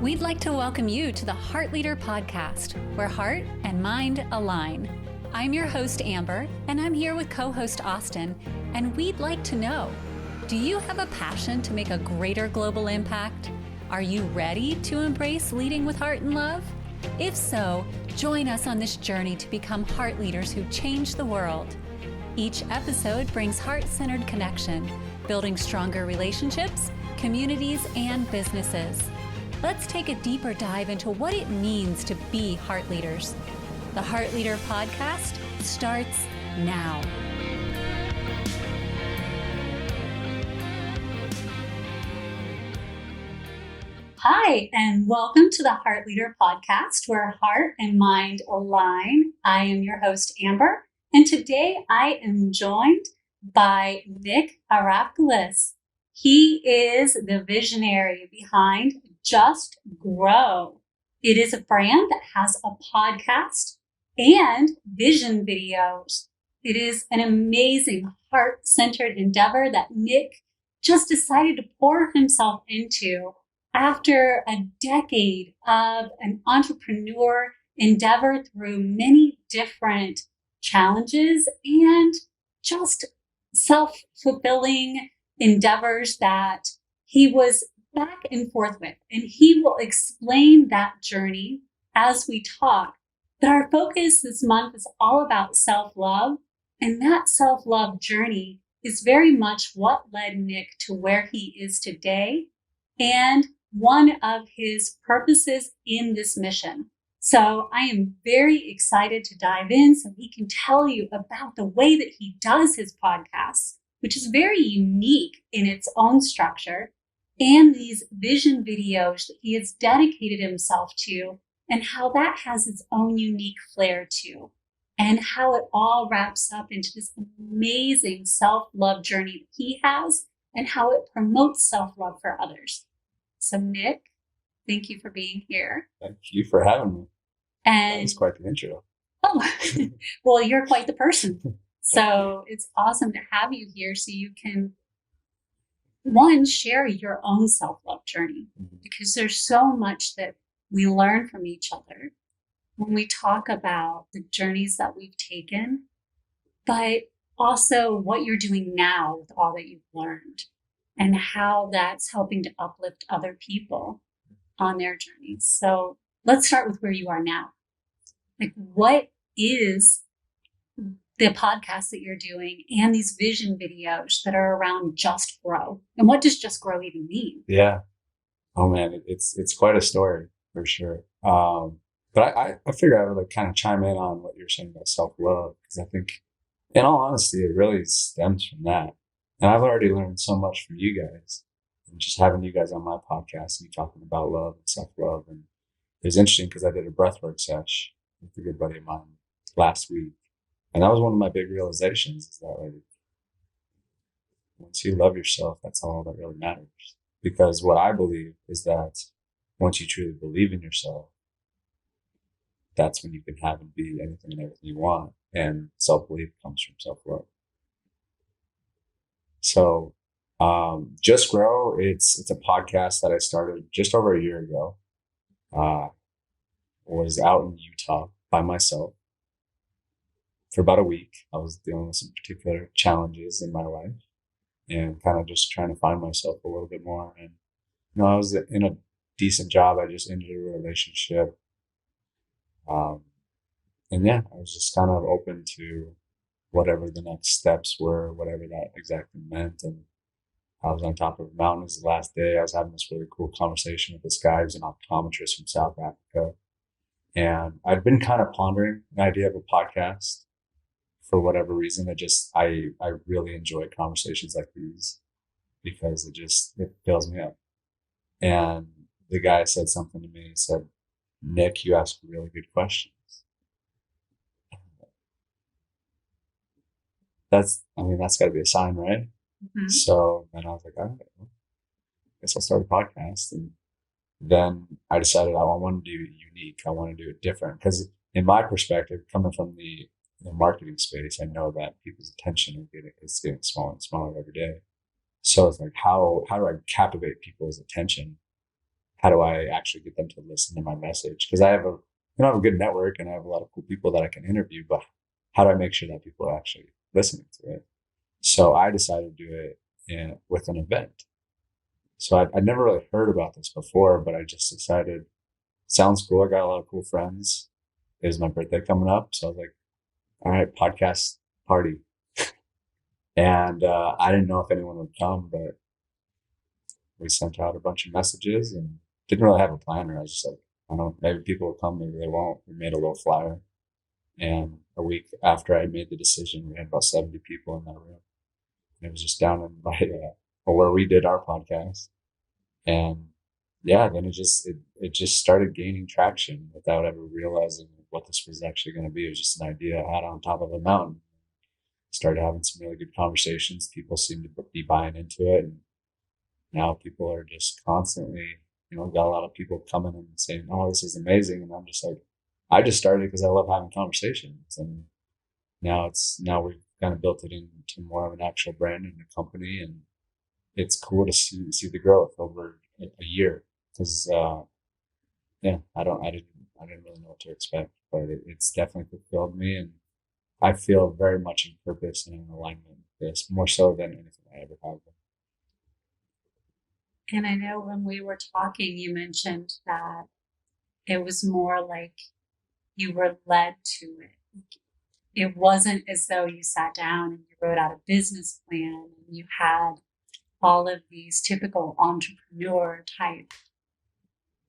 We'd like to welcome you to the Heart Leader Podcast, where heart and mind align. I'm your host, Amber, and I'm here with co-host Austin, and we'd like to know, do you have a passion to make a greater global impact? Are you ready to embrace leading with heart and love? If so, join us on this journey to become heart leaders who change the world. Each episode brings heart-centered connection, building stronger relationships, communities, and businesses. Let's take a deeper dive into what it means to be heart leaders. The Heart Leader Podcast starts now. Hi, and welcome to the Heart Leader Podcast, where heart and mind align. I am your host, Amber, and today I am joined by Arapkiles. He is the visionary behind Just Grow. It is a brand that has a podcast and vision videos. It is an amazing heart-centered endeavor that Nick just decided to pour himself into after a decade of an entrepreneur endeavor through many different challenges and just self-fulfilling endeavors that he was back and forth with. And he will explain that journey as we talk. But our focus this month is all about self-love. And that self-love journey is very much what led Nick to where he is today and one of his purposes in this mission. So I am very excited to dive in so he can tell you about the way that he does his podcasts, which is very unique in its own structure, and these vision videos that he has dedicated himself to, and how that has its own unique flair too, and how it all wraps up into this amazing self-love journey that he has, and how it promotes self-love for others. So Nick, thank you for being here. Thank you for having me. And that was quite the intro. Oh, well, you're quite the person. So it's awesome to have you here so you can, one, share your own self-love journey, because there's so much that we learn from each other when we talk about the journeys that we've taken, but also what you're doing now with all that you've learned and how that's helping to uplift other people on their journeys. So let's start with where you are now. Like, what is the podcast that you're doing and these vision videos that are around Just Grow? And what does Just Grow even mean? Yeah. Oh man, it's quite a story for sure. But I figure I would like kind of chime in on what you're saying about self-love, because I think, in all honesty, it really stems from that. And I've already learned so much from you guys, and just having you guys on my podcast and you talking about love and self-love. And it was interesting because I did a breathwork sesh with a good buddy of mine last week. And that was one of my big realizations, is that like, once you love yourself, that's all that really matters. Because what I believe is that once you truly believe in yourself, that's when you can have and be anything and everything you want. And self-belief comes from self-love. So Just Grow, it's a podcast that I started just over a year ago. Was out in Utah by myself for about a week. I was dealing with some particular challenges in my life and kind of just trying to find myself a little bit more. And, I was in a decent job. I just ended a relationship. And yeah, I was just kind of open to whatever the next steps were, whatever that exactly meant. And I was on top of a mountain. It was the last day. I was having this really cool conversation with this guy who's an optometrist from South Africa. And I'd been kind of pondering the idea of a podcast for whatever reason. I really enjoy conversations like these because it fills me up. And the guy said something to me. He said, "Nick, you ask really good questions." That's got to be a sign, right? Mm-hmm. So then I was like, all right, well, I guess I'll start a podcast. And then I decided I want to do it unique. I want to do it different, because in my perspective, coming from the marketing space, I know that people's attention is getting smaller and smaller every day. So it's like, how do I captivate people's attention? how do I actually get them to listen to my message? Because I have I have a good network and I have a lot of cool people that I can interview, but how do I make sure that people are actually listening to it? So I decided to do it with an event. So I'd never really heard about this before, but I just decided, sounds cool. I got a lot of cool friends. It was my birthday coming up. So I was like, all right, podcast party. And I didn't know if anyone would come, but we sent out a bunch of messages and didn't really have a planner. I was just like, I don't know, maybe people will come, maybe they won't. We made a little flyer. And a week after I made the decision, we had about 70 people in that room. And it was just down in where we did our podcast. And yeah, then it just started gaining traction without ever realizing what this was actually going to be. It was just an idea I had on top of a mountain. Started having some really good conversations. People seemed to be buying into it. And now people are just constantly, got a lot of people coming and saying, "Oh, this is amazing." And I'm just like, I just started because I love having conversations. And now we've kind of built it into more of an actual brand and a company. And it's cool to see the growth over a year. Because yeah, I didn't really know what to expect, but it's definitely fulfilled me, and I feel very much in purpose and in alignment with this, more so than anything I ever have been. And I know when we were talking, you mentioned that it was more like you were led to it. It wasn't as though you sat down and you wrote out a business plan and you had all of these typical entrepreneur type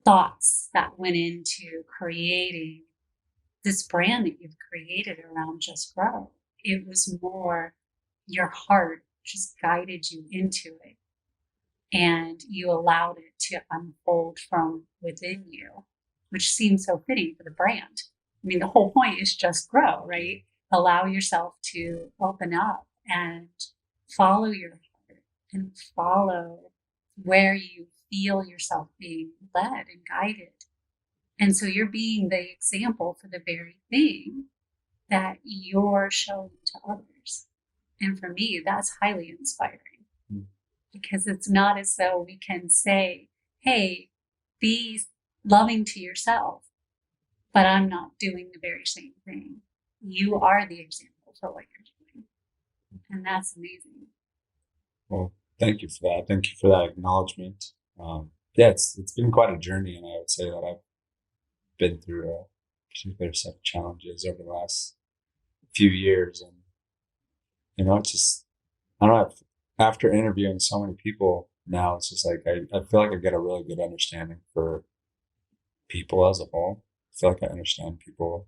thoughts that went into creating this brand that you've created around Just Grow. It was more your heart just guided you into it and you allowed it to unfold from within you, which seems so fitting for the brand. I mean, the whole point is just grow, right? Allow yourself to open up and follow your heart and follow where you feel yourself being led and guided. And so you're being the example for the very thing that you're showing to others. And for me, that's highly inspiring because it's not as though we can say, hey, be loving to yourself, but I'm not doing the very same thing. You are the example for what you're doing. And that's amazing. Well, thank you for that. Thank you for that acknowledgement. Yeah, it's been quite a journey, and I would say that I've been through a particular set of challenges over the last few years, and it's just I don't know. After interviewing so many people now, it's just like I feel like I get a really good understanding for people as a whole. I feel like I understand people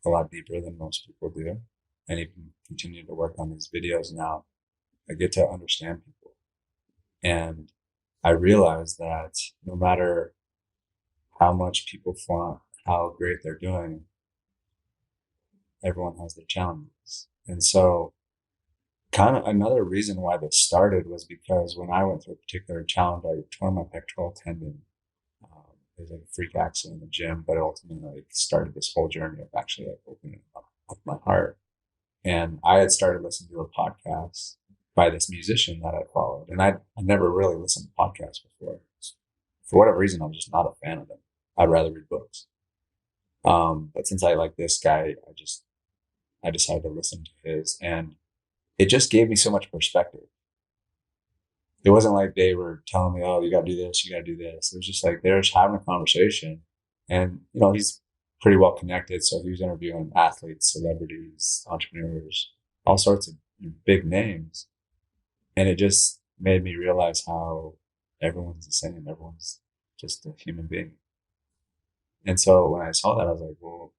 a lot deeper than most people do, and even continue to work on these videos now. I get to understand people, and I realize that no matter how much people flaunt how great they're doing, everyone has their challenges. And so kind of another reason why this started was because when I went through a particular challenge, I tore my pectoral tendon. It was like a freak accident in the gym, but it ultimately started this whole journey of actually opening up my heart. And I had started listening to a podcast by this musician that I followed, and I never really listened to podcasts before. For whatever reason, I was just not a fan of them. I'd rather read books. But since I like this guy, I decided to listen to his, and it just gave me so much perspective. It wasn't like they were telling me, "Oh, you got to do this, you got to do this." It was just like they're just having a conversation, and he's pretty well connected, so he was interviewing athletes, celebrities, entrepreneurs, all sorts of big names, and it just made me realize how everyone's the same. Everyone's just a human being. And so when I saw that, I was like, well,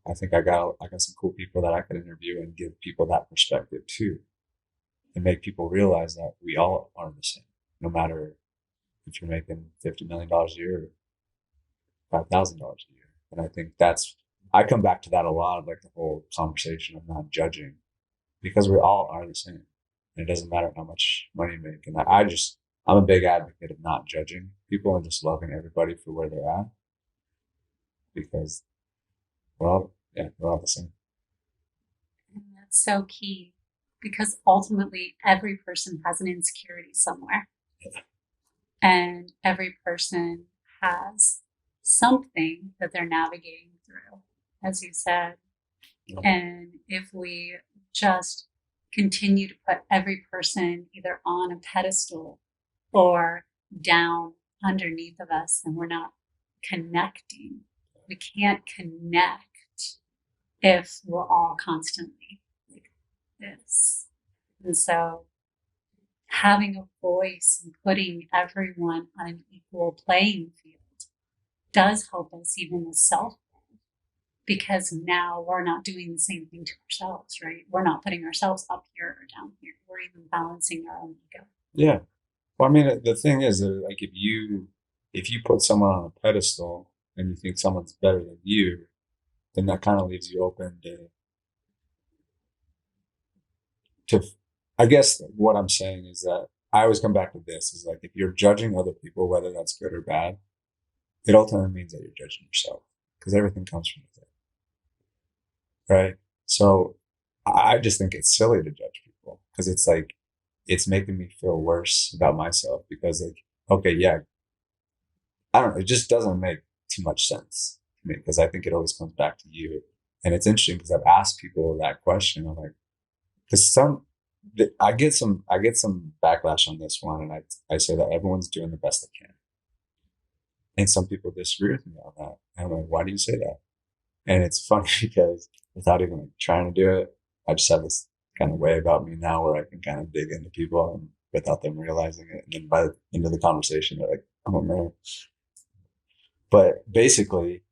I think I got some cool people that I could interview and give people that perspective too, and make people realize that we all are the same, no matter if you're making $50 million a year or $5,000 a year. And I think I come back to that a lot, of like the whole conversation of not judging, because we all are the same. And it doesn't matter how much money you make. And I'm a big advocate of not judging people and just loving everybody for where they're at, because we're all the same. And that's so key because ultimately every person has an insecurity somewhere. And every person has something that they're navigating through, as you said. And if we just continue to put every person either on a pedestal or down underneath of us, and we're not connecting, we can't connect if we're all constantly like this. And so having a voice and putting everyone on an equal playing field does help us even with self, because now we're not doing the same thing to ourselves, right? We're not putting ourselves up here or down here. We're even balancing our own ego. Yeah. Well, I mean, the thing is that like if you put someone on a pedestal and you think someone's better than you, then that kind of leaves you open to I guess what I'm saying is that I always come back to this is like if you're judging other people, whether that's good or bad, it ultimately means that you're judging yourself because everything comes from within, right? So I just think it's silly to judge people because it's like it's making me feel worse about myself because like okay, yeah, I don't know, it just doesn't make too much sense to me because I think it always comes back to you. And it's interesting because I've asked people that question. I'm like, because I get some backlash on this one, and I say that everyone's doing the best they can, and some people disagree with me on that. And I'm like, why do you say that? And it's funny because without even like trying to do it, I just have this kind of way about me now where I can kind of dig into people and without them realizing it, and then by the end of the conversation, they're like, oh man. But basically,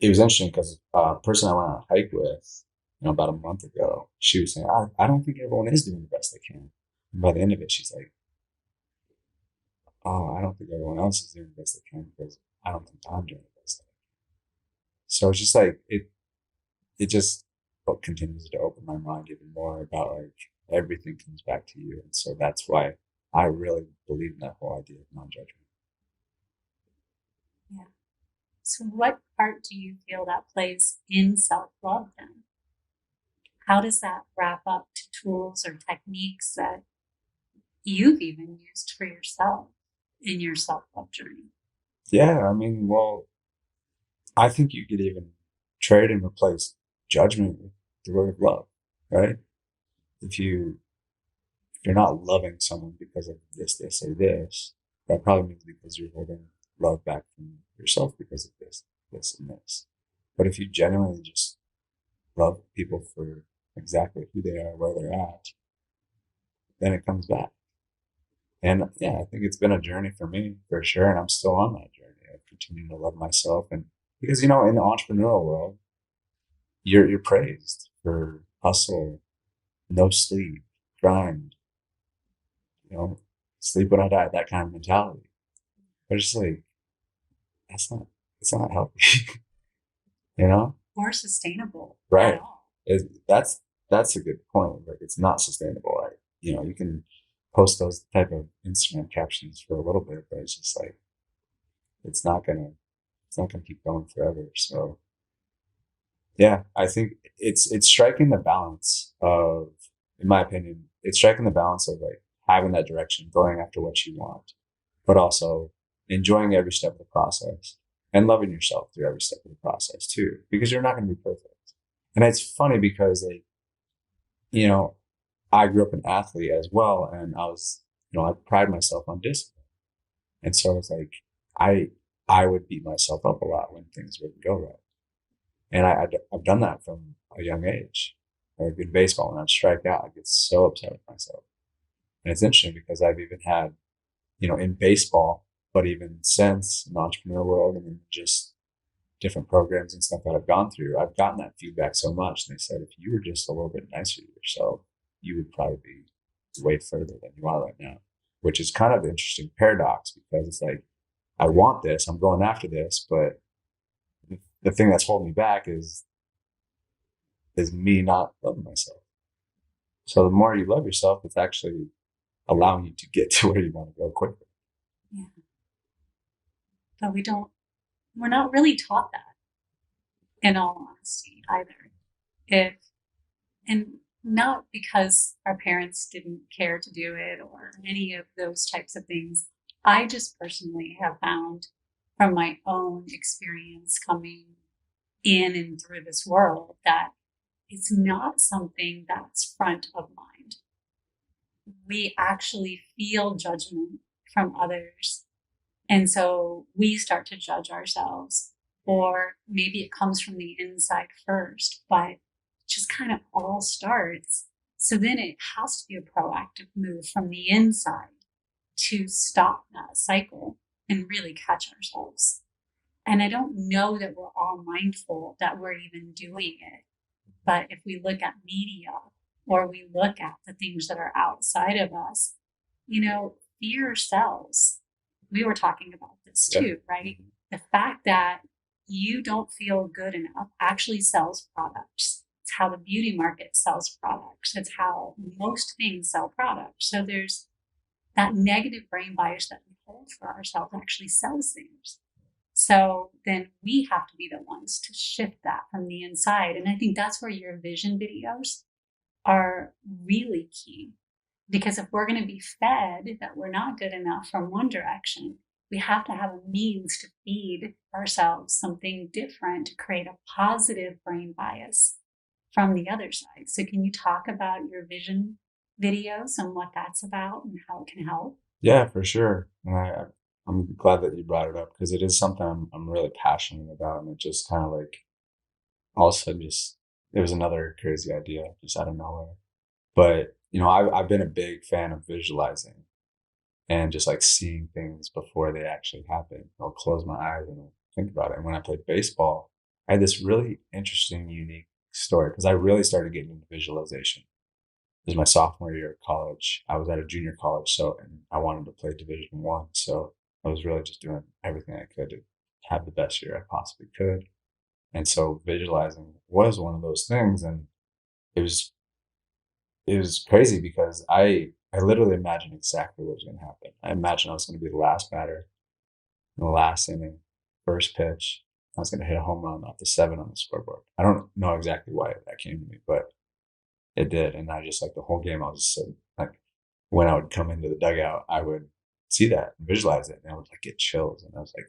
it was interesting because a person I went on a hike with, about a month ago, she was saying, I don't think everyone is doing the best they can. And by the end of it, she's like, oh, I don't think everyone else is doing the best they can because I don't think I'm doing the best. So it's just like, it just continues to open my mind even more about like everything comes back to you. And so that's why I really believe in that whole idea of non-judgment. Yeah. So, what part do you feel that plays in self love then? How does that wrap up to tools or techniques that you've even used for yourself in your self love journey? Yeah, I mean, well, I think you could even trade and replace judgment with the word love, right? If you if you're not loving someone because of this, or this, that probably means because you're holding love back from yourself because of this, and this. But if you genuinely just love people for exactly who they are, where they're at, then it comes back. And yeah, I think it's been a journey for me for sure, and I'm still on that journey of continuing to love myself. And because in the entrepreneurial world, you're praised for hustle, no sleep, grind, you know, sleep when I die, that kind of mentality. But it's like that's not it's not healthy, you know? Or sustainable at Right. all. That's a good point. Like it's not sustainable. Right? You can post those type of Instagram captions for a little bit, but it's just like it's not gonna it's not gonna keep going forever. So yeah, I think it's striking the balance of, in my opinion, it's striking the balance of like having that direction, going after what you want, but also enjoying every step of the process and loving yourself through every step of the process too, because you're not going to be perfect. And it's funny because like, you know, I grew up an athlete as well, and I pride myself on discipline. And so it's like I I would beat myself up a lot when things wouldn't go right. And I've done that from a young age. Like in baseball, when I strike out, I get so upset with myself. And it's interesting because I've even had, in baseball, but even since in the entrepreneur world and then just different programs and stuff that I've gone through, I've gotten that feedback so much. And they said, if you were just a little bit nicer to yourself, you would probably be way further than you are right now, which is kind of an interesting paradox because it's like, I want this, I'm going after this, but the thing that's holding me back is me not loving myself. So the more you love yourself, it's actually allowing you to get to where you want to go quicker. Yeah. But we're not really taught that, in all honesty, either. If, and not because our parents didn't care to do it or any of those types of things. I just personally have found from my own experience coming in and through this world that it's not something that's front of mind. We actually feel judgment from others. And so we start to judge ourselves, or maybe it comes from the inside first, but it just kind of all starts. So then it has to be a proactive move from the inside to stop that cycle and really catch ourselves. And I don't know that we're all mindful that we're even doing it. But if we look at media or we look at the things that are outside of us, fear sells. We were talking about this Yeah. too, right? The fact that you don't feel good enough actually sells products. It's how the beauty market sells products. It's how most things sell products. So there's that negative brain bias that we hold for ourselves actually sells things. So then we have to be the ones to shift that from the inside. And I think that's where your vision videos are really key. Because if we're going to be fed that we're not good enough from one direction, we have to have a means to feed ourselves something different to create a positive brain bias from the other side. So, can you talk about your vision videos and what that's about and how it can help? Yeah, for sure. And I'm glad that you brought it up because it is something I'm really passionate about. And it just kind of like also just, it was another crazy idea just out of nowhere. But, I've been a big fan of visualizing and just like seeing things before they actually happen. I'll close my eyes and I'll think about it. And when I played baseball, I had this really interesting, unique story because I really started getting into visualization. It was my sophomore year of college. I was at a junior college, so and I wanted to play Division One, so I was really just doing everything I could to have the best year I possibly could. And so visualizing was one of those things, and it was it was crazy because I literally imagined exactly what was going to happen. I imagined I was going to be the last batter in the last inning, first pitch. I was going to hit a home run off the seven on the scoreboard. I don't know exactly why that came to me, but it did. And I just like the whole game, I was just sitting, like when I would come into the dugout, I would see that, visualize it, and I would like get chills. And I was like,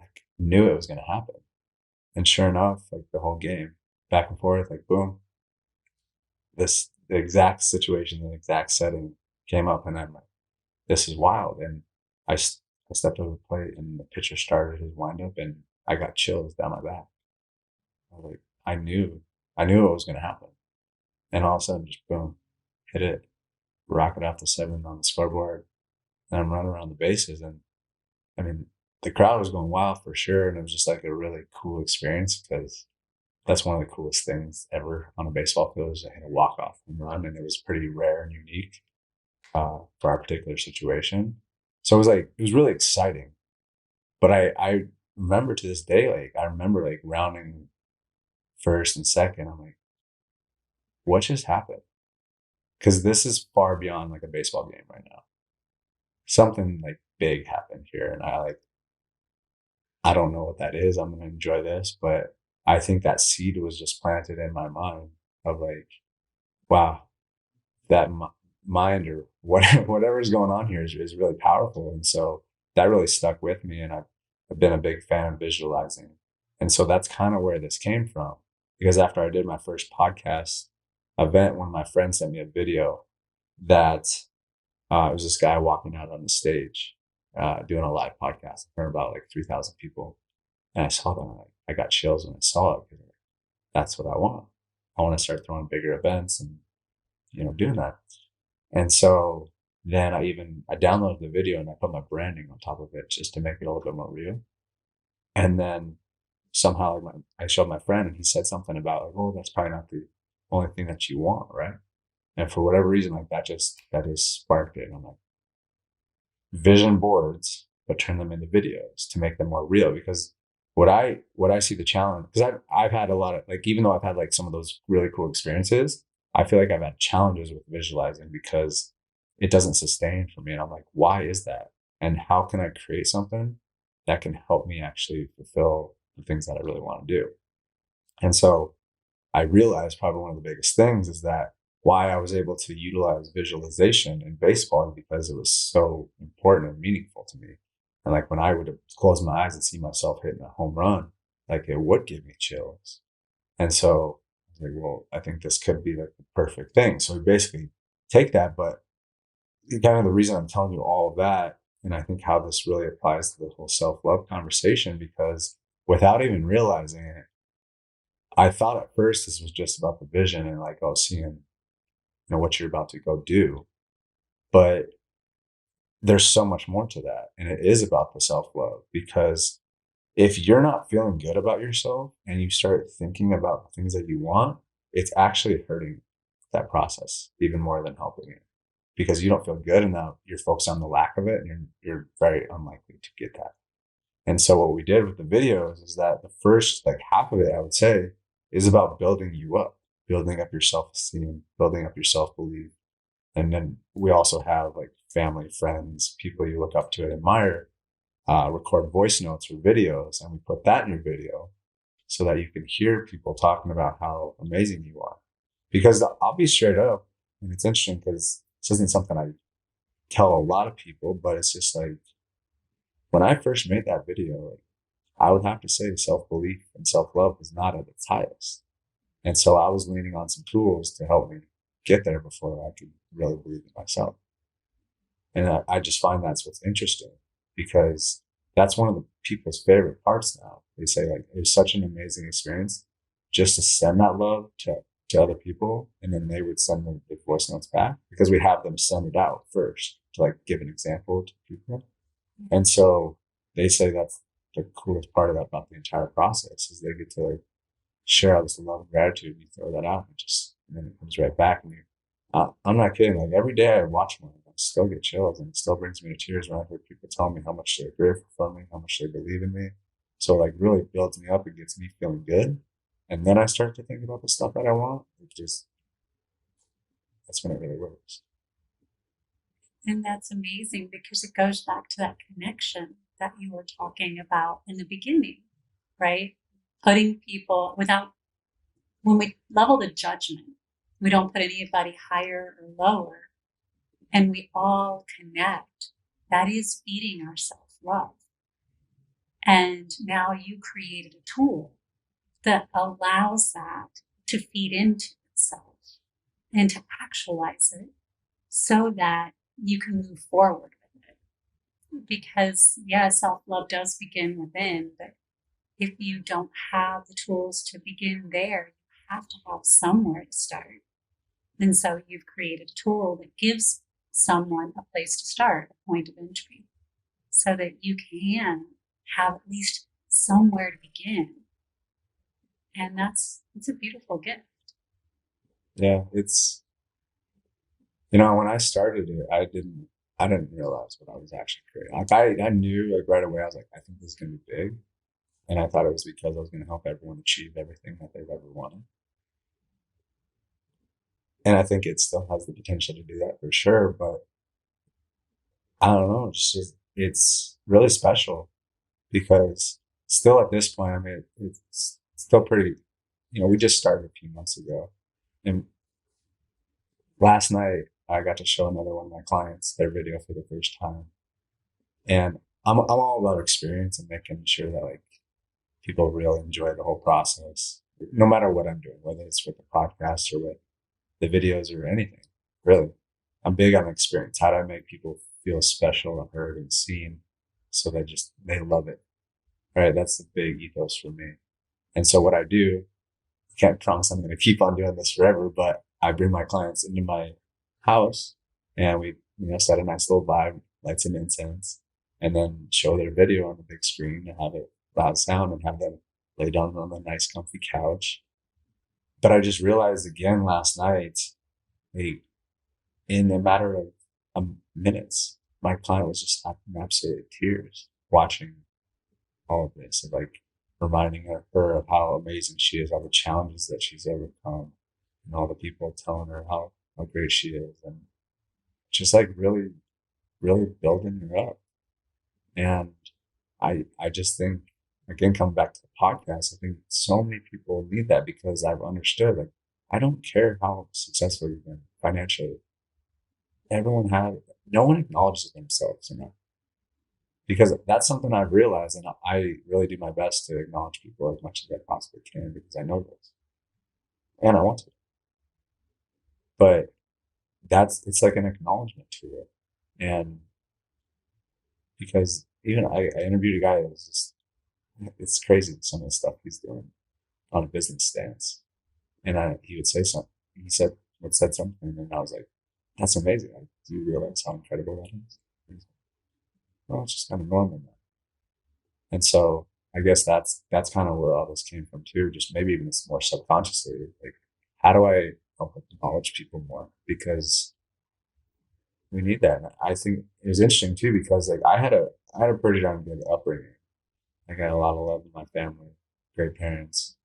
I knew it was going to happen. And sure enough, like the whole game, back and forth, like boom, the exact situation, the exact setting came up, and I'm like, this is wild. And I stepped over the plate, and the pitcher started his windup, and I got chills down my back. I was like, I knew it was going to happen. And all of a sudden, just boom, hit it, rocket off the seven on the scoreboard, and I'm running around the bases. And I mean, the crowd was going wild for sure. And it was just like a really cool experience because that's one of the coolest things ever on a baseball field is to hit a walk-off home run. And it was pretty rare and unique for our particular situation. So it was really exciting. But I remember to this day, like, I remember like rounding first and second. I'm like, what just happened? Because this is far beyond like a baseball game right now. Something like big happened here. And I don't know what that is. I'm going to enjoy this, but I think that seed was just planted in my mind of like, wow, that mind or whatever's going on here is really powerful. And so that really stuck with me. And I've been a big fan of visualizing. And so that's kind of where this came from. Because after I did my first podcast event, one of my friends sent me a video that it was this guy walking out on the stage doing a live podcast in front of about like 3,000 people. And I saw that, and I got chills when I saw it because that's what I want. I want to start throwing bigger events and doing that. And so then I downloaded the video and I put my branding on top of it just to make it a little bit more real. And then somehow I showed my friend and he said something about like, oh, that's probably not the only thing that you want, right? And for whatever reason, like that just sparked it. And I'm like, vision boards, but turn them into videos to make them more real. Because what I see the challenge, because I've had a lot of like, even though I've had like some of those really cool experiences, I feel like I've had challenges with visualizing because it doesn't sustain for me. And I'm like, why is that? And how can I create something that can help me actually fulfill the things that I really want to do? And so I realized probably one of the biggest things is that why I was able to utilize visualization in baseball is because it was so important and meaningful to me. And like when I would close my eyes and see myself hitting a home run, like it would give me chills. And so I was like, well, I think this could be like the perfect thing. So we basically take that, but kind of the reason I'm telling you all of that, and I think how this really applies to the whole self-love conversation, because without even realizing it, I thought at first this was just about the vision and like, oh, seeing, what you're about to go do. But there's so much more to that. And it is about the self-love, because if you're not feeling good about yourself and you start thinking about the things that you want, it's actually hurting that process even more than helping it, because you don't feel good and now you're focused on the lack of it, and you're very unlikely to get that. And so what we did with the videos is that the first like half of it, I would say, is about building you up, building up your self-esteem, building up your self-belief. And then we also have like family, friends, people you look up to and admire, record voice notes or videos, and we put that in your video so that you can hear people talking about how amazing you are. Because I'll be straight up, and it's interesting because this isn't something I tell a lot of people, but it's just like when I first made that video, like, I would have to say self belief and self love was not at its highest. And so I was leaning on some tools to help me get there before I could really believe in myself. And I just find that's what's interesting, because that's one of the people's favorite parts now. They say like it was such an amazing experience just to send that love to other people, and then they would send them the voice notes back, because we have them send it out first to like give an example to people. And so they say that's the coolest part about the entire process is they get to like share all this love and gratitude. You throw that out and then it comes right back. And I'm not kidding. Like every day I watch one, I still get chills, and it still brings me to tears when I hear people tell me how much they're grateful for me, how much they believe in me. So like really builds me up and gets me feeling good. And then I start to think about the stuff that I want. It just, that's when it really works. And that's amazing because it goes back to that connection that you were talking about in the beginning, right? Putting people without, when we level the judgment, we don't put anybody higher or lower, and we all connect. That is feeding our self love. And now you created a tool that allows that to feed into itself and to actualize it so that you can move forward with it. Because, yeah, self love does begin within, but if you don't have the tools to begin there, you have to have somewhere to start. And so you've created a tool that gives someone a place to start, a point of entry, so that you can have at least somewhere to begin. And it's a beautiful gift. Yeah. When I started it, I didn't realize what I was actually creating. Like I knew like right away, I was like, I think this is going to be big. And I thought it was because I was going to help everyone achieve everything that they've ever wanted. And I think it still has the potential to do that for sure. But I don't know, it's really special, because still at this point, I mean, it's still pretty, we just started a few months ago. And last night I got to show another one of my clients their video for the first time. And I'm all about experience and making sure that like people really enjoy the whole process, no matter what I'm doing, whether it's with the podcast or with the videos or anything, really. I'm big on experience. How do I make people feel special and heard and seen so they love it? All right. That's the big ethos for me. And so what I do, I can't promise I'm going to keep on doing this forever, but I bring my clients into my house and we, set a nice little vibe, light some incense, and then show their video on the big screen and have it loud sound and have them lay down on a nice comfy couch. But I just realized again last night, like, in a matter of minutes, my client was just in absolute tears watching all of this, and like reminding her of how amazing she is, all the challenges that she's overcome, and all the people telling her how great she is, and just like really, really building her up. And I just think, again, coming back to the podcast, I think so many people need that, because I've understood like I don't care how successful you've been financially. No one acknowledges themselves enough because that's something I've realized, and I really do my best to acknowledge people as much as I possibly can because I know this and I want to. But it's like an acknowledgement to it, and because even I interviewed a guy that was just it's crazy some of the stuff he's doing on a business stance, and he would say something. He said something, and I was like, "That's amazing! Like, do you realize how incredible that is?" He's like, well, it's just kind of normal now. And so I guess that's kind of where all this came from too. Just maybe even more subconsciously, like how do I help acknowledge people more because we need that. And I think it was interesting too because like I had a pretty darn good upbringing. I got a lot of love in my family, great parents,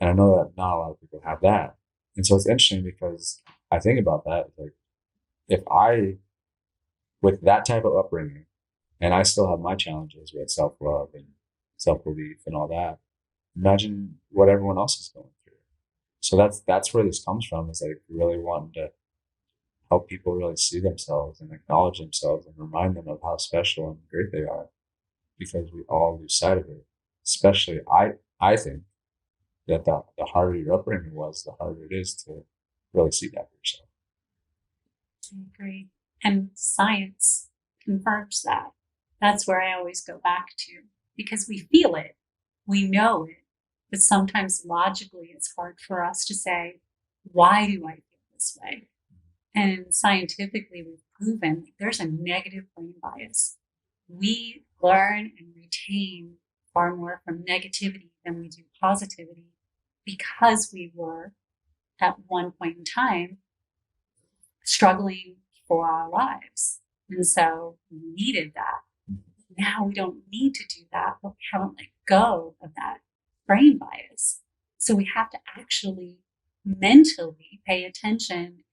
and I know that not a lot of people have that. And so it's interesting because I think about that like if I with that type of upbringing, and I still have my challenges with self love and self belief and all that. Imagine what everyone else is going through. So that's where this comes from is like really wanting to help people really see themselves and acknowledge themselves and remind them of how special and great they are because we all lose sight of it. Especially I think that the harder your upbringing was, the harder it is to really see that for yourself. I agree. And science confirms that. That's where I always go back to because we feel it, we know it, but sometimes logically it's hard for us to say, why do I feel this way? And scientifically, we've proven there's a negative brain bias. We learn and retain far more from negativity than we do positivity because we were at one point in time struggling for our lives. And so we needed that. Now we don't need to do that, but we haven't let go of that brain bias. So we have to actually mentally pay attention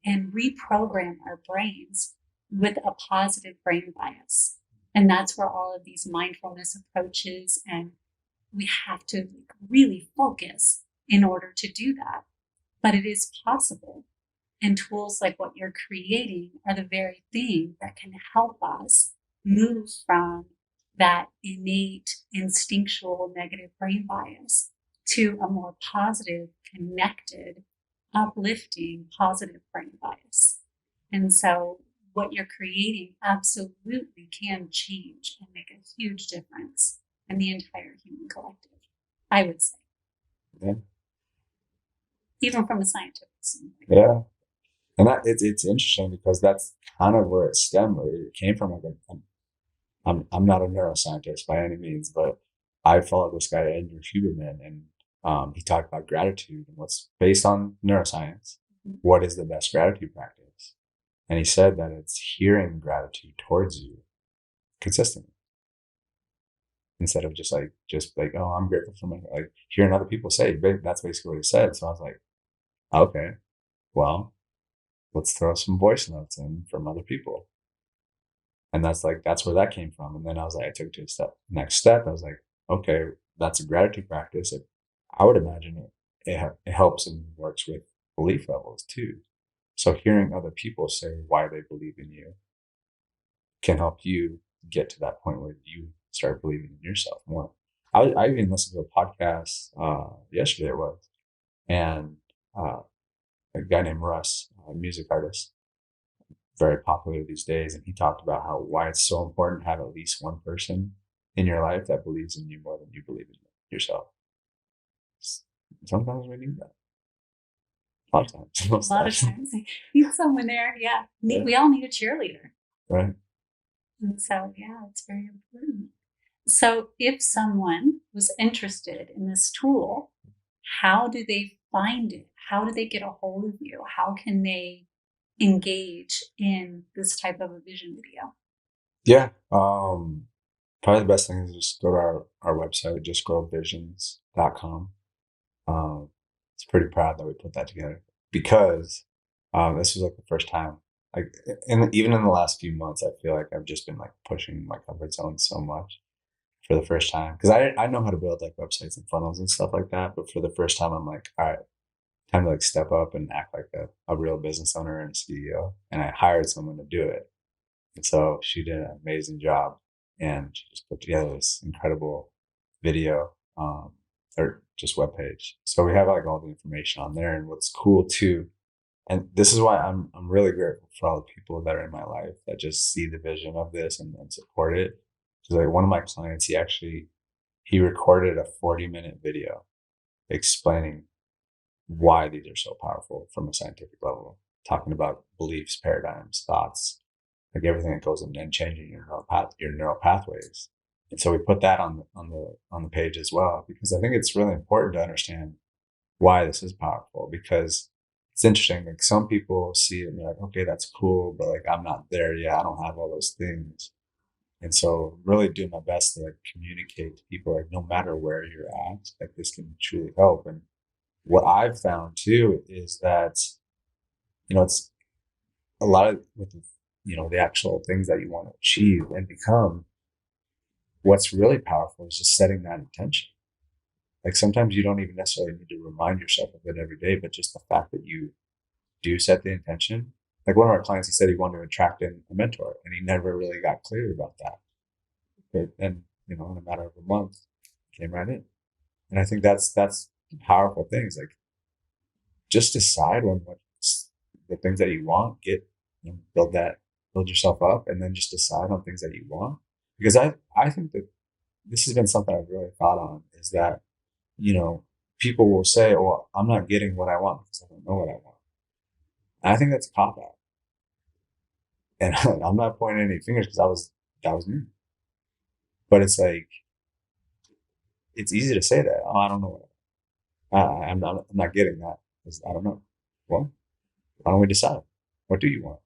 and reprogram our brains with a positive brain bias. And that's where all of these mindfulness approaches, and we have to really focus in order to do that. But it is possible. And tools like what you're creating are the very thing that can help us move from that innate instinctual negative brain bias to a more positive, connected, uplifting, positive brain bias. And so what you're creating absolutely can change and make a huge difference in the entire human collective, I would say. Yeah. Even from a scientific standpoint. Yeah. And it's interesting because that's kind of where it stemmed, where it came from. Like I'm not a neuroscientist by any means, but I followed this guy Andrew Huberman, and he talked about gratitude and what's based on neuroscience. What is the best gratitude practice? And he said that it's hearing gratitude towards you consistently instead of just like oh I'm grateful for my like hearing other people say that's basically what he said. So I was like okay, well let's throw some voice notes in from other people. And that's where that came from. And then I was like, I took it to next step. I was like, okay, that's a gratitude practice. I would imagine it helps and works with belief levels too. So hearing other people say why they believe in you can help you get to that point where you start believing in yourself more. I even listened to a podcast yesterday it was, and uh, a guy named Russ, a music artist, very popular these days, and he talked about how why it's so important to have at least one person in your life that believes in you more than you believe in yourself. Sometimes we need that. A lot of times. A lot of times. Need someone there. Yeah. We all need a cheerleader. Right. And so, yeah, it's very important. So if someone was interested in this tool, how do they find it? How do they get a hold of you? How can they engage in this type of a vision video? Yeah. Probably the best thing is just go to our website, justgrowvisions.com. It's pretty proud that we put that together because this was like the first time, like, even in the last few months, I feel like I've just been like pushing my comfort zone so much for the first time because I know how to build like websites and funnels and stuff like that, but for the first time, I'm like, all right, time to like step up and act like a real business owner and CEO. And I hired someone to do it. And so she did an amazing job, and she just put together this incredible video, or just webpage. So we have like all the information on there. And what's cool too, and this is why I'm really grateful for all the people that are in my life that just see the vision of this and support it. So like one of my clients, he recorded a 40-minute video explaining why these are so powerful from a scientific level, talking about beliefs, paradigms, thoughts, like everything that goes in and changing your neural pathways. And so we put that on the page as well, because I think it's really important to understand why this is powerful, because it's interesting. Like some people see it and they're like, okay, that's cool, but like I'm not there yet. I don't have all those things. And so really doing my best to like communicate to people like no matter where you're at, like this can truly help. And what I've found too is that, it's a lot of with the actual things that you want to achieve and become, what's really powerful is just setting that intention. Like sometimes you don't even necessarily need to remind yourself of it every day, but just the fact that you do set the intention. Like one of our clients, he said he wanted to attract in a mentor, and he never really got clear about that. But then, in a matter of a month, came right in. And I think that's powerful things. Like just decide on what's the things that you want, build yourself up, and then just decide on things that you want. Because I think that this has been something I've really thought on, is that, people will say, oh, I'm not getting what I want because I don't know what I want. And I think that's a cop out. And I'm not pointing any fingers because that was me. But it's like, it's easy to say that. Oh, I don't know what I'm not getting that because I don't know. Well, why don't we decide? What do you want?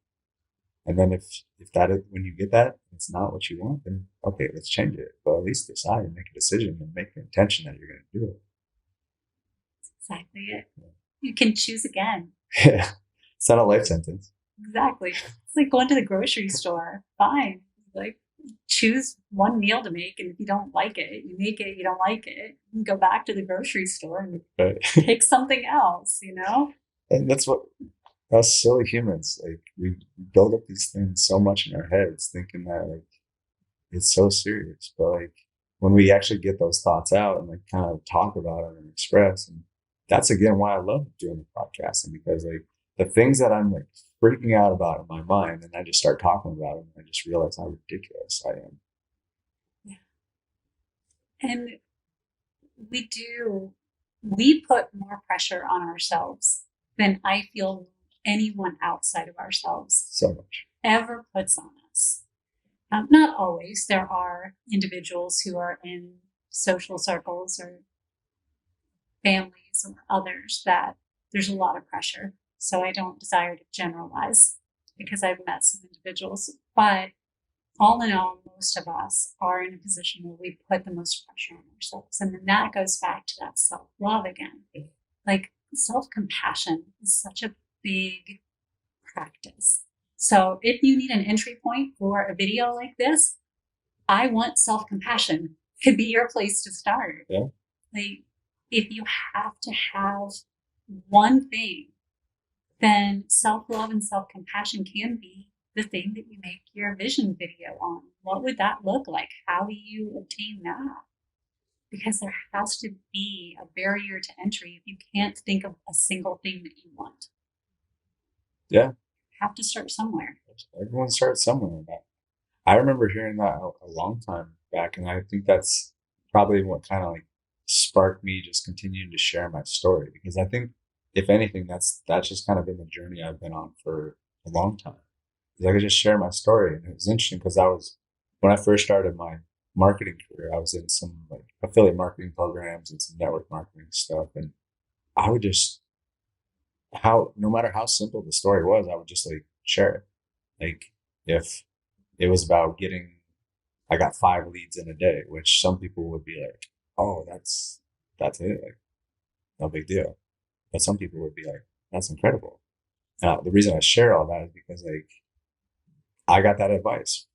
And then if that is, when you get that, it's not what you want, then okay, let's change it. But at least decide and make a decision and make the intention that you're going to do it. That's exactly it. You can choose again. Yeah. It's not a life sentence. Exactly. It's like going to the grocery store. Fine. Like choose one meal to make, and if you don't like it, you make it, you don't like it, you go back to the grocery store and pick something else, And that's what us silly humans, like we build up these things so much in our heads thinking that like it's so serious. But like when we actually get those thoughts out and like kind of talk about it and express, and that's again why I love doing the podcasting, because like the things that I'm like freaking out about in my mind, and I just start talking about them, and I just realize how ridiculous I am. Yeah. And we put more pressure on ourselves than I feel anyone outside of ourselves So much ever puts on us. Not always. There are individuals who are in social circles or families or others that there's a lot of pressure. So I don't desire to generalize because I've met some individuals. But all in all, most of us are in a position where we put the most pressure on ourselves. And then that goes back to that self-love again. Like self-compassion is such a big practice. So if you need an entry point for a video like this, I want self-compassion could be your place to start. Yeah. Like if you have to have one thing, then self-love and self-compassion can be the thing that you make your vision video on. What would that look like? How do you obtain that? Because there has to be a barrier to entry if you can't think of a single thing that you want. Yeah. You have to start somewhere. Everyone starts somewhere. I remember hearing that a long time back, and I think that's probably what kind of like sparked me just continuing to share my story, because I think if anything, that's just kind of been the journey I've been on for a long time. Because I could just share my story, and it was interesting because when I first started my marketing career, I was in some like affiliate marketing programs and some network marketing stuff, and I would just no matter how simple the story was, I would just like share it. Like if it was about I got 5 leads in a day, which some people would be like, oh, that's it, like no big deal. But some people would be like, that's incredible. The reason I share all that is because like I got that advice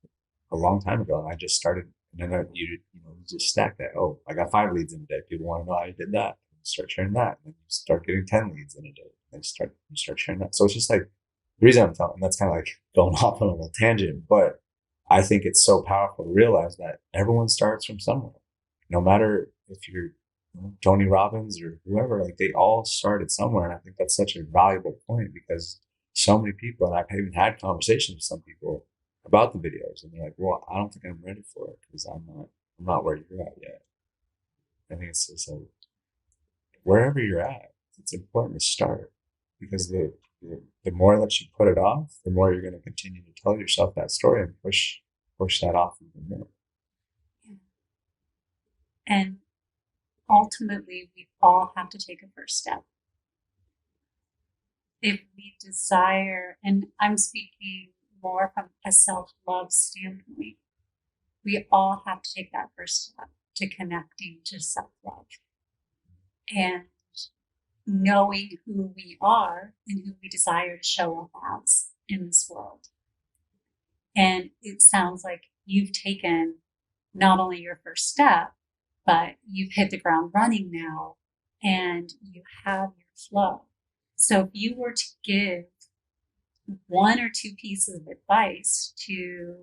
a long time ago, and I just started, and then you just stack that. Oh, I got 5 leads in a day. People want to know how you did that. you start sharing that, and then you start getting 10 leads in a day, and you start sharing that. So it's just like the reason I'm telling, and that's kind of like going off on a little tangent, but I think it's so powerful to realize that everyone starts from somewhere. No matter if you're Tony Robbins or whoever, like they all started somewhere. And I think that's such a valuable point because so many people, and I've even had conversations with some people about the videos, and they're like, well, I don't think I'm ready for it because I'm not where you're at yet. I think it's just like wherever you're at, it's important to start because the more that you put it off, the more you're going to continue to tell yourself that story and push that off even more. And ultimately, we all have to take a first step. If we desire, and I'm speaking more from a self-love standpoint, we all have to take that first step to connecting to self-love and knowing who we are and who we desire to show up as in this world. And it sounds like you've taken not only your first step, but you've hit the ground running now and you have your flow. So if you were to give one or two pieces of advice to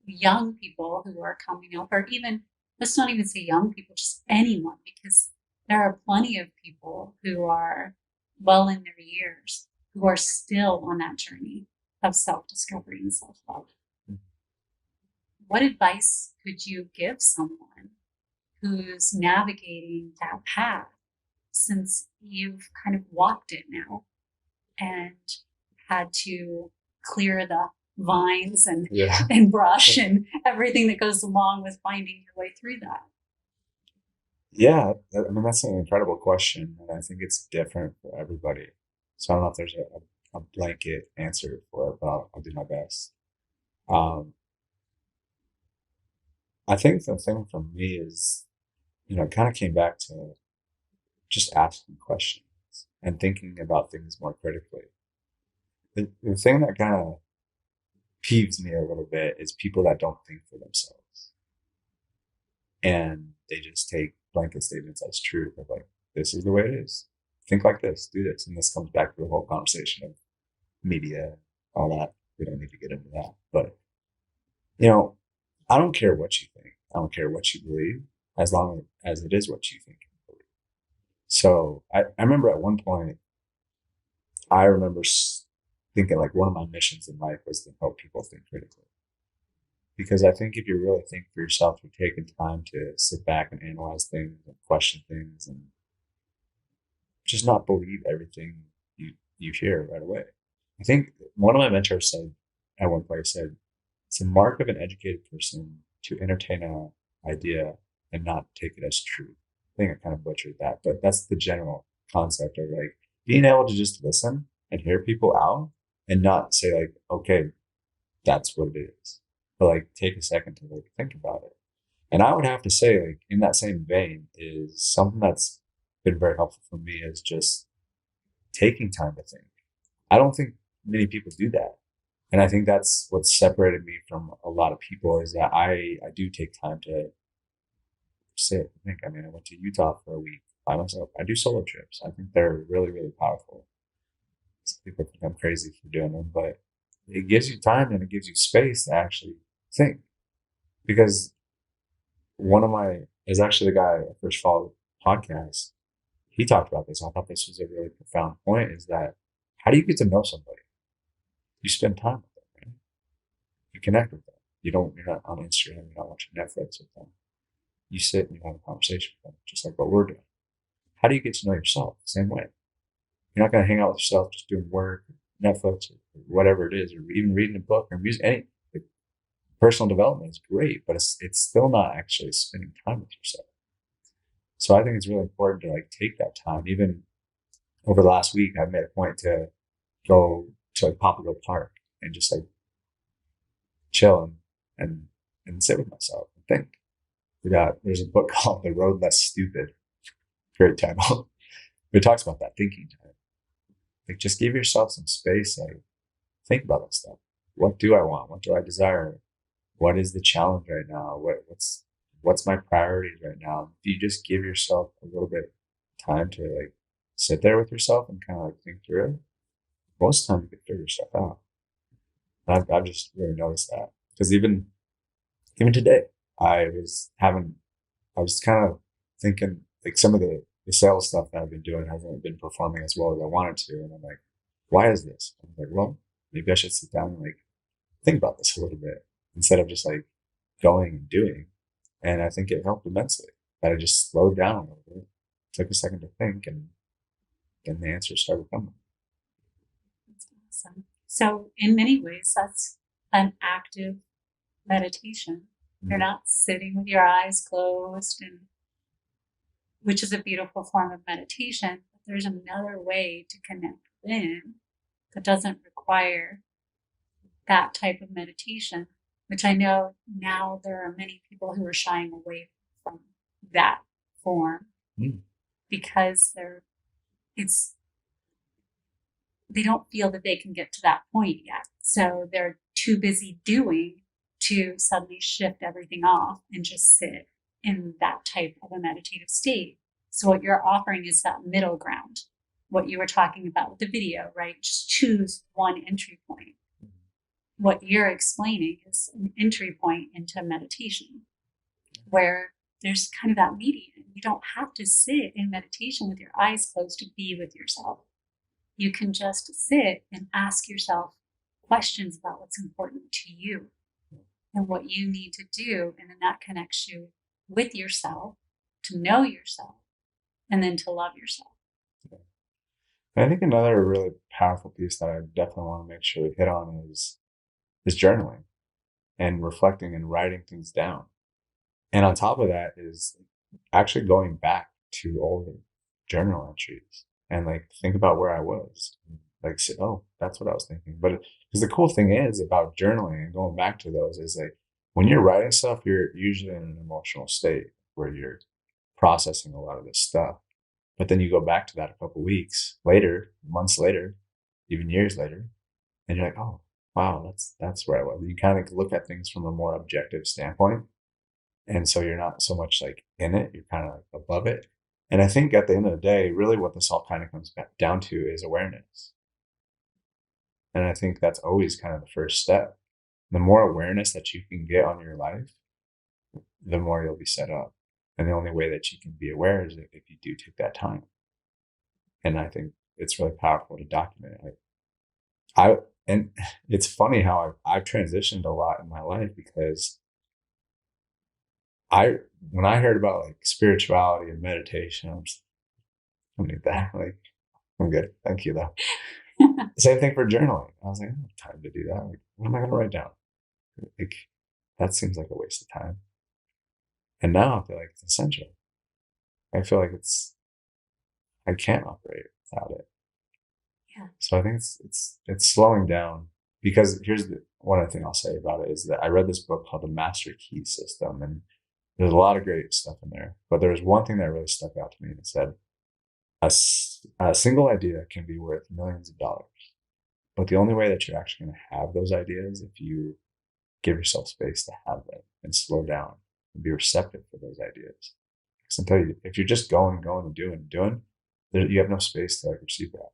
young people who are coming up, or even, let's not even say young people, just anyone, because there are plenty of people who are well in their years who are still on that journey of self-discovery and self-love. What advice could you give someone who's navigating that path since you've kind of walked it now and had to clear the vines and brush and everything that goes along with finding your way through that? Yeah, I mean, that's an incredible question. And I think it's different for everybody. So I don't know if there's a blanket answer for it, but I'll do my best. I think the thing for me is, it kind of came back to just asking questions and thinking about things more critically. The thing that kind of peeves me a little bit is people that don't think for themselves. And they just take blanket statements as truth of like, this is the way it is. Think like this, do this. And this comes back to the whole conversation of media, all that. We don't need to get into that. But, I don't care what you think. I don't care what you believe, as long as it is what you think and believe. So I remember at one point, I remember thinking like one of my missions in life was to help people think critically. Because I think if you really think for yourself, you're taking time to sit back and analyze things and question things and just not believe everything you hear right away. I think one of my mentors said at one place said, it's a mark of an educated person to entertain an idea and not take it as true. I think I kind of butchered that, but that's the general concept of like being able to just listen and hear people out and not say like, okay, that's what it is, but like take a second to like think about it. And I would have to say, like in that same vein, is something that's been very helpful for me is just taking time to think. I don't think many people do that. And I think that's what separated me from a lot of people is that I do take time to sit and think. I mean, I went to Utah for a week by myself. I do solo trips. I think they're really, really powerful. Some people think I'm crazy for doing them, but it gives you time and it gives you space to actually think. Because is actually the guy I first followed podcast. He talked about this. I thought this was a really profound point is that how do you get to know somebody? You spend time with them, right? You connect with them. You're not on Instagram, you're not watching Netflix with them. You sit and you have a conversation with them, just like what we're doing. How do you get to know yourself the same way? You're not going to hang out with yourself just doing work, Netflix, or whatever it is, or even reading a book or music. Like, personal development is great, but it's still not actually spending time with yourself. So I think it's really important to like take that time. Even over the last week, I've made a point to go to like Poplarville Park and just like chill and sit with myself and think. There's a book called The Road Less Stupid. Great title. It talks about that thinking time. Like just give yourself some space. Like think about that stuff. What do I want? What do I desire? What is the challenge right now? What's my priorities right now? If you just give yourself a little bit of time to like sit there with yourself and kind of like think through it, most of the time you can figure stuff out. And I've just really noticed that because even today, I was having, I was kind of thinking like some of the sales stuff that I've been doing hasn't been performing as well as I wanted to. And I'm like, why is this? I'm like, well, maybe I should sit down and like think about this a little bit instead of just like going and doing. And I think it helped immensely that I just slowed down a little bit, took a second to think, and then the answers started coming. That's awesome. So, in many ways, that's an active meditation. You're Mm-hmm. not sitting with your eyes closed, and which is a beautiful form of meditation. But there's another way to connect within that doesn't require that type of meditation, which I know now there are many people who are shying away from that form Mm. because it's they don't feel that they can get to that point yet. So they're too busy doing to suddenly shift everything off and just sit in that type of a meditative state. So what you're offering is that middle ground, what you were talking about with the video, right? Just choose one entry point. What you're explaining is an entry point into meditation where there's kind of that median. You don't have to sit in meditation with your eyes closed to be with yourself. You can just sit and ask yourself questions about what's important to you and what you need to do. And then that connects you with yourself to know yourself and then to love yourself. And I think another really powerful piece that I definitely want to make sure we hit on is journaling and reflecting and writing things down. And on top of that is actually going back to older journal entries and like think about where I was. Like, say, oh, that's what I was thinking. But because the cool thing is about journaling and going back to those is like when you're writing stuff, you're usually in an emotional state where you're processing a lot of this stuff. But then you go back to that a couple weeks later, months later, even years later, and you're like, oh, wow, that's where I was. You kind of look at things from a more objective standpoint. And so you're not so much like in it, you're kind of like above it. And I think at the end of the day, really what this all kind of comes back down to is awareness. And I think that's always kind of the first step. The more awareness that you can get on your life, the more you'll be set up. And the only way that you can be aware is if you do take that time. And I think it's really powerful to document it. Like and it's funny how I've transitioned a lot in my life because when I heard about like spirituality and meditation, I'm just, I don't need that. Like, I'm good. Thank you though. Same thing for journaling. I was like, I don't have time to do that. Like, what am I going to write down? Like, that seems like a waste of time. And now I feel like it's essential. I feel like I can't operate without it. Yeah. So I think it's slowing down because here's one other thing I'll say about it is that I read this book called The Master Key System, and there's a lot of great stuff in there. But there was one thing that really stuck out to me, and it said a single idea can be worth millions of dollars, but the only way that you're actually going to have those ideas if you give yourself space to have them and slow down and be receptive for those ideas. Because I tell you, if you're just going and doing, you have no space to like receive that.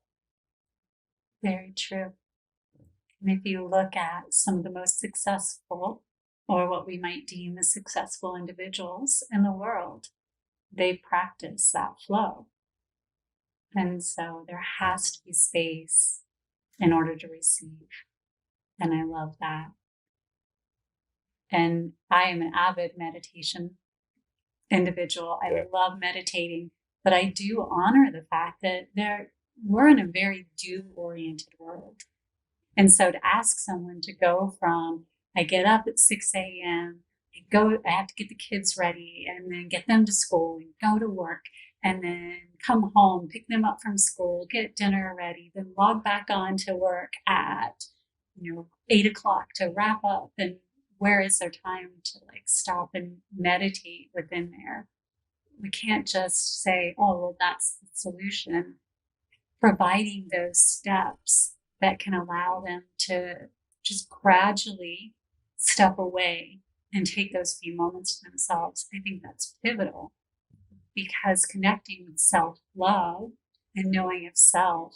Very true. And if you look at some of the most successful, or what we might deem as successful individuals in the world, they practice that flow. And so there has to be space in order to receive. And I love that. And I am an avid meditation individual. I love meditating, but I do honor the fact that we're in a very do-oriented world. And so to ask someone to go from, I get up at 6 a.m., I have to get the kids ready and then get them to school and go to work and then come home, pick them up from school, get dinner ready, then log back on to work at, 8 o'clock to wrap up. And where is there time to like stop and meditate within there? We can't just say, oh, well, that's the solution. Providing those steps that can allow them to just gradually step away and take those few moments to themselves. I think that's pivotal. because connecting with self-love and knowing of self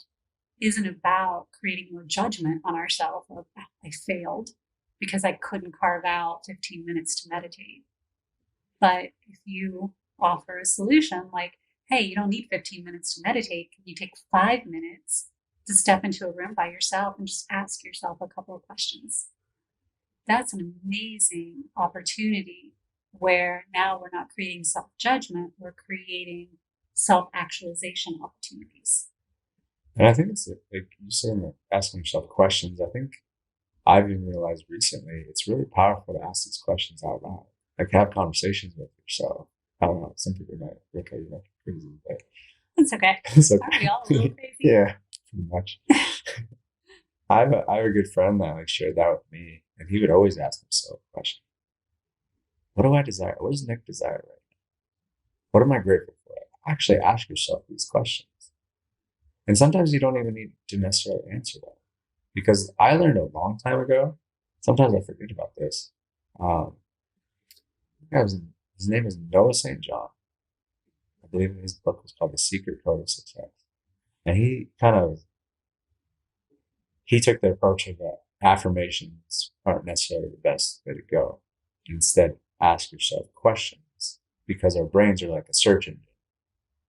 isn't about creating more judgment on ourselves of I failed because I couldn't carve out 15 minutes to meditate. But if you offer a solution like, hey, you don't need 15 minutes to meditate, can you take 5 minutes to step into a room by yourself and just ask yourself a couple of questions? That's an amazing opportunity where now we're not creating self judgment, we're creating self actualization opportunities. And I think it's like you saying that asking yourself questions. I think I've even realized recently it's really powerful to ask these questions out loud. Like have conversations with yourself. I don't know. Some people might look at you like crazy, but It's okay. it's Aren't we all a little okay. crazy? Yeah, pretty much. I have a good friend that like shared that with me, and he would always ask himself a question: what do I desire? What does Nick desire right now? What am I grateful for? Actually, ask yourself these questions, and sometimes you don't even need to necessarily answer them, because I learned a long time ago. Sometimes I forget about this. Um, his name is Noah St. John. I believe his book was called The Secret Code of Success, and he took the approach of that affirmations aren't necessarily the best way to go. Instead, ask yourself questions, because our brains are like a search engine.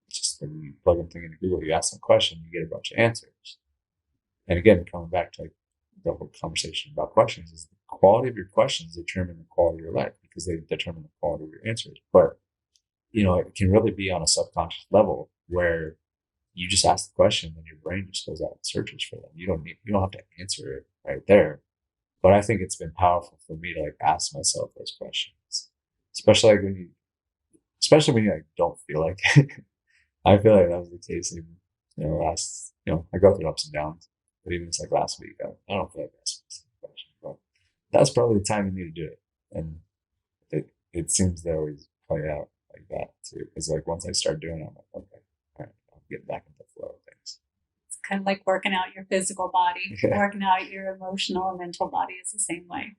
It's just when you plug something into Google, you ask some question, you get a bunch of answers. And again, coming back to like the whole conversation about questions, is the quality of your questions determine the quality of your life, because they determine the quality of your answers. But it can really be on a subconscious level where you just ask the question and your brain just goes out and searches for them. You don't have to answer it right there. But I think it's been powerful for me to like ask myself those questions, especially like especially when you like don't feel like it. I feel like that was the case even, I go through ups and downs, but even it's like last week, I don't feel like asking myself a question, but that's probably the time you need to do it. And it seems to always play out like that too. Because like once I start doing it, I'm like, okay, all right, I'll get back into the flow of things. It's kind of like working out your physical body, Yeah. working out your emotional and mental body is the same way.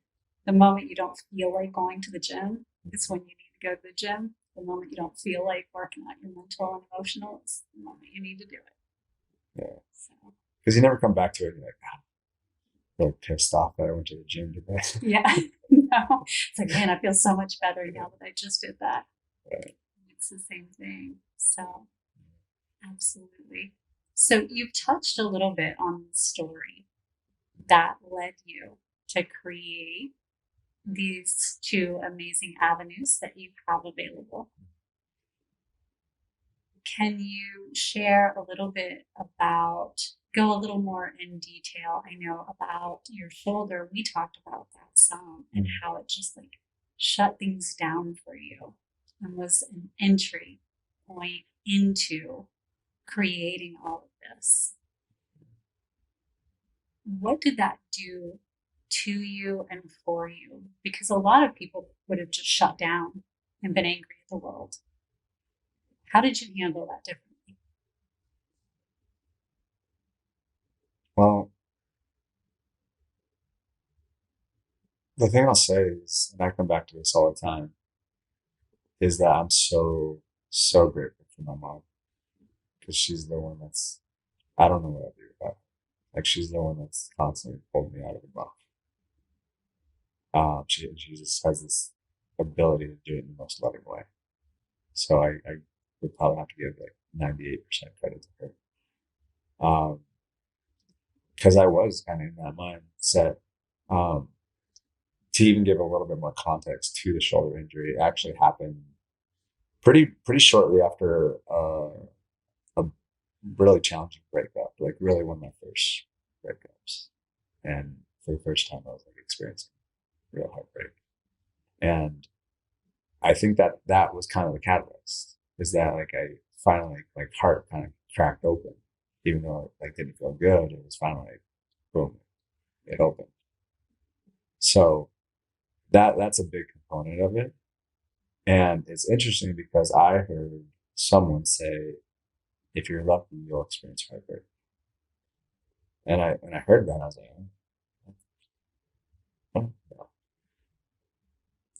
The moment you don't feel like going to the gym is when you need to go to the gym. The moment you don't feel like working out your mental and emotional is the moment you need to do it. Yeah. So, Because you never come back to it. You're like, God, I'm really pissed off that I went to the gym today. yeah, no, it's like, man, I feel so much better now that I just did that. Right. It's the same thing. So, absolutely. So, you've touched a little bit on the story that led you to create these two amazing avenues that you have available. Can you share a little bit go a little more in detail? I know about your shoulder, we talked about that some and how it just like shut things down for you and was an entry point into creating all of this. What did that do to you and for you? Because a lot of people would have just shut down and been angry at the world. How did you handle that differently? Well, the thing I'll say is, and I come back to this all the time, is that I'm so, so grateful for my mom, because she's the one I don't know what I'd do without her. Like, she's the one that's constantly pulling me out of the muck. She just has this ability to do it in the most loving way. So I would probably have to give like 98% credit to her. Because I was kind of in that mindset. Um, to even give a little bit more context to the shoulder injury, it actually happened pretty shortly after a really challenging breakup, like really one of my first breakups, and for the first time I was like experiencing real heartbreak. And I think that was kind of the catalyst, is that like I finally like heart kind of cracked open, even though it like didn't feel good. It was finally like, boom, it opened. So that's a big component of it. And it's interesting because I heard someone say, if you're lucky, you'll experience heartbreak. And I heard that, I was like, oh, no.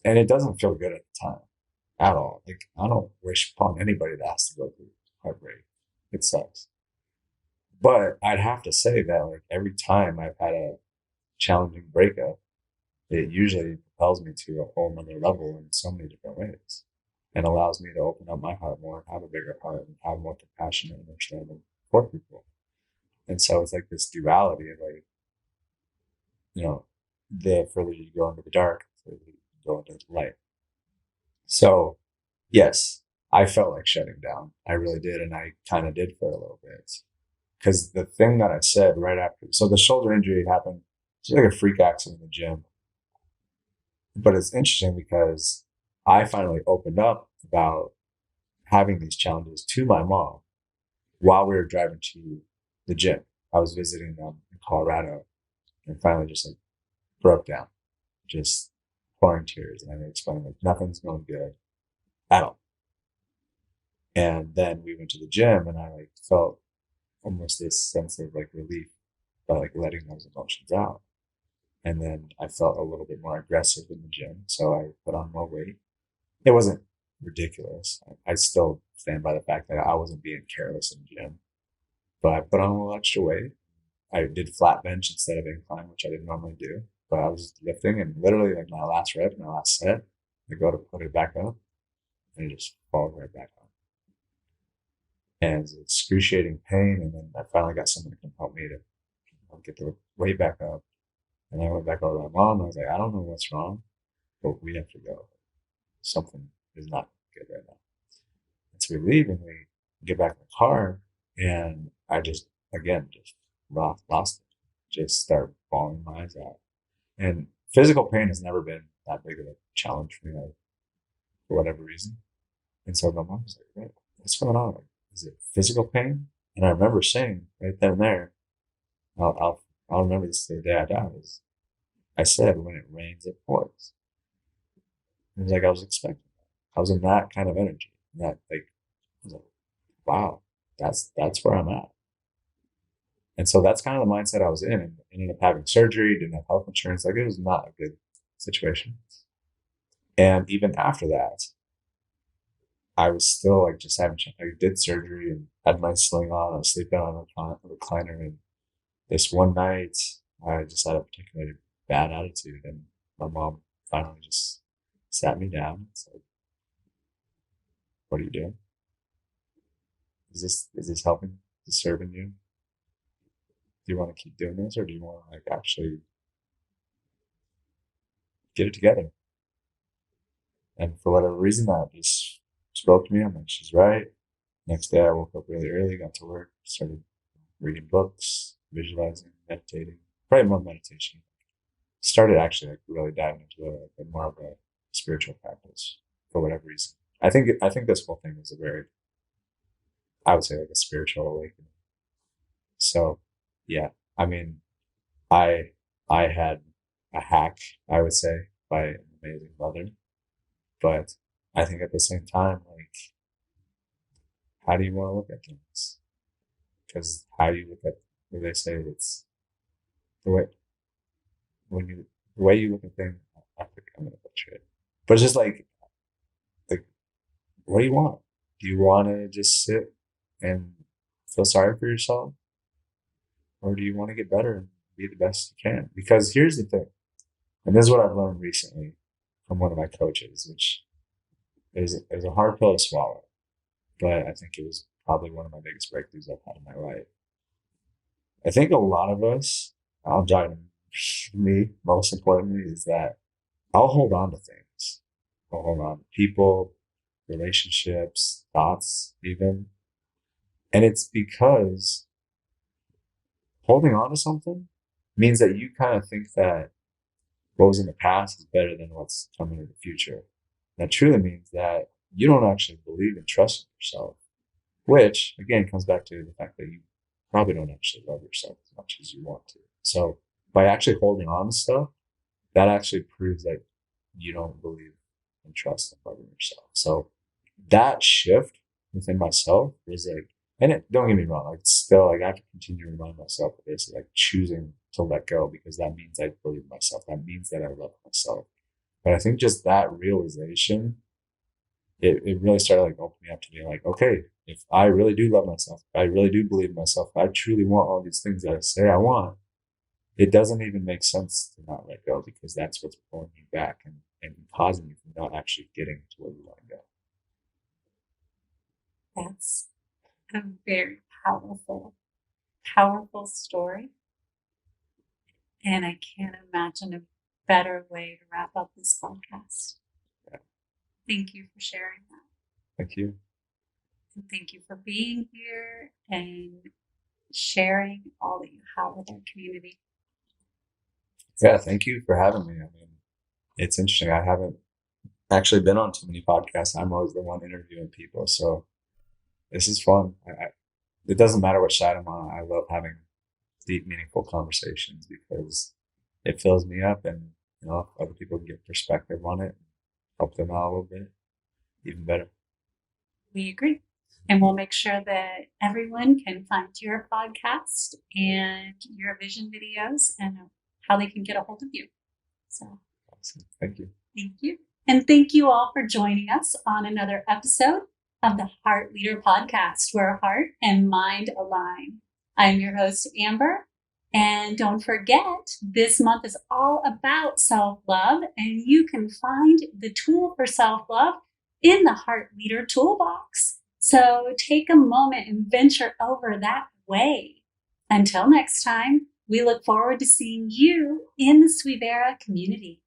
And it doesn't feel good at the time. at all. Like, I don't wish upon anybody that has to go through heartbreak. It sucks. But I'd have to say that like every time I've had a challenging breakup, it usually propels me to a whole nother level in so many different ways and allows me to open up my heart more, have a bigger heart, and have more compassion and understanding for people. And so it's like this duality of like, you know, the further you go into the dark, the further you go into the light. So yes, I felt like shutting down. I really did. And I kind of did for a little bit. Because the thing that I said right after, so the shoulder injury happened, it's like a freak accident in the gym. But it's interesting because I finally opened up about having these challenges to my mom while we were driving to the gym. I was visiting them in Colorado and finally just like broke down, just pouring tears. And I explained like nothing's going good at all. And then we went to the gym and I like felt almost this sense of like relief by like letting those emotions out. And then I felt a little bit more aggressive in the gym. So I put on more weight. It wasn't ridiculous. I still stand by the fact that I wasn't being careless in the gym, but I put on a little extra weight. I did flat bench instead of incline, which I didn't normally do, but I was lifting and literally like my last rep, my last set, I go to put it back up and it just falls right back on. And it's excruciating pain. And then I finally got someone to come help me to get the weight back up. And I went back over to my mom and I was like, I don't know what's wrong, but we have to go. Something is not good right now. And so we leave and we get back in the car and I just, again, just lost it. Just start bawling my eyes out. And physical pain has never been that big of a challenge for me like, for whatever reason. And so my mom was like, what's going on? Like, is it physical pain? And I remember saying right then and there, I'll remember this to the day I die. Is I said, when it rains, it pours. It was like I was expecting that. I was in that kind of energy. And that like, I was like, wow, that's where I'm at. And so that's kind of the mindset I was in. And ended up having surgery, didn't have health insurance. Like it was not a good situation. And even after that, I was still like just having, I did surgery and had my sling on. I was sleeping on a recliner. And this one night, I just had a particularly bad attitude. And my mom finally just sat me down and said, what are you doing? Is this helping? Is this serving you? Do you want to keep doing this or do you want to like actually get it together? And for whatever reason, that just spoke to me. I'm like, she's right. Next day, I woke up really early, got to work, started reading books, visualizing, meditating, probably more meditation. Started actually like really diving into a more of a spiritual practice for whatever reason. I think this whole thing was a very, I would say like a spiritual awakening. So yeah, I mean, I I had a hack, I would say, by an amazing mother, but I think at the same time, like, how do you want to look at things? Because how you look at what they say, it's the way when you the way you look at things. I think I'm gonna butcher it, but it's just like what do you want? Do you want to just sit and feel sorry for yourself, or do you want to get better and be the best you can? Because here's the thing, and this is what I've learned recently from one of my coaches, which is a hard pill to swallow, but I think it was probably one of my biggest breakthroughs I've had in my life. I think a lot of us, I'll join me most importantly, is that I'll hold on to things. I'll hold on to people, relationships, thoughts, even. And it's because holding on to something means that you kind of think that what was in the past is better than what's coming in the future. That truly means that you don't actually believe and trust in yourself, which again comes back to the fact that you probably don't actually love yourself as much as you want to. So by actually holding on to stuff, that actually proves that you don't believe and trust and love in yourself. So that shift within myself was like, and it, don't get me wrong, like still like I have to continue to remind myself of this, like choosing to let go because that means I believe in myself. That means that I love myself. But I think just that realization it really started like opening up to me like, okay, if I really do love myself, if I really do believe in myself, if I truly want all these things that I say I want, it doesn't even make sense to not let go because that's what's pulling you back and causing you from not actually getting to where you want to go. That's a very powerful, powerful story. And I can't imagine a better way to wrap up this podcast. Yeah. Thank you for sharing that. Thank you. And thank you for being here and sharing all that you have with our community. Yeah, thank you for having me. I mean, it's interesting. I haven't actually been on too many podcasts. I'm always the one interviewing people. So this is fun. It doesn't matter which side I'm on. I love having deep, meaningful conversations because it fills me up, and if other people can get perspective on it, help them out a little bit, even better. We agree. And we'll make sure that everyone can find your podcast and your vision videos and how they can get a hold of you. So awesome. Thank you. Thank you. And thank you all for joining us on another episode of the Heart Leader Podcast, where heart and mind align. I'm your host, Amber. And don't forget, this month is all about self-love, and you can find the tool for self-love in the Heart Leader Toolbox. So take a moment and venture over that way. Until next time, we look forward to seeing you in the Suivera community.